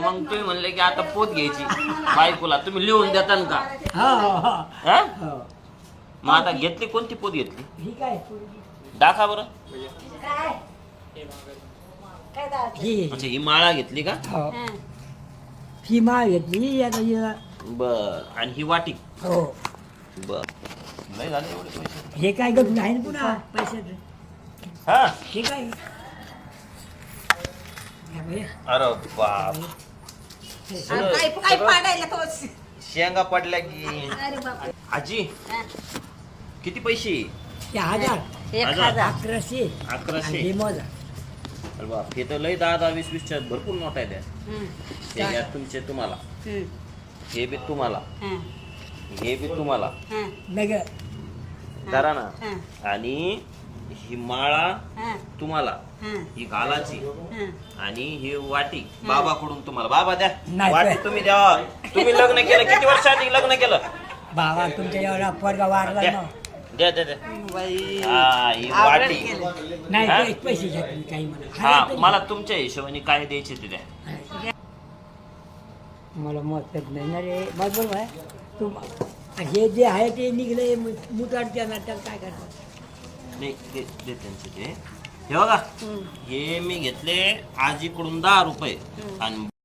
मग तुम्ही म्हणले की आता पोत घ्यायची बायकोला, तुम्ही लिहून देता का? हा? मग आता घेतली कोणती पोत घेतली? दाखा बरं. अच्छा, ही माळा घेतली का? ही माळ घेतली आता. बर. आणि ही वाटी? हो. बर. नाही झाले एवढे पैसे? हे काय गप नाही पुन्हा पैशाचं. हा. हे काय अरे बाप, काय पाडायला तो. शेंगा पडल्या की. अरे बाप. आजी किती पैसे? 1000 1100 1100. हे मोजा. अरे बाप, हे तर लय 10 20 20च्या भरपूर नोट आहे त्या. हे घ्या तुमचे तुम्हाला, हे बी तुम्हाला, हे बी तुम्हाला नगर करा ना. आणि ही माळा तुम्हाला, ही घालाची, आणि ही वाटी बाबाकडून तुम्हाला. बाबा द्या नाही, वाटी, नाही. तुम्ही द्या. तुम्ही लग्न केलं किती वर्षांनी लग्न केलं? बाबा तुमच्या एवढा पोरगा वारला द्या ना. द्या द्या द्या. हा, ही वाटी. नाही हा? पैसे घ्या तुम्ही काही म्हणा. हा, मला तुमच्या हिशोबाने काय द्यायचे ते द्या. मला मत नाही ना रे. बरोबर आहे. तू हे जे आहे ते निघले मुताडच्या ना, त्याला काय करणार. नाही, दे त्यांचे ते. हे बघा, हे मी घेतले आजीकडून 10 रुपये आणि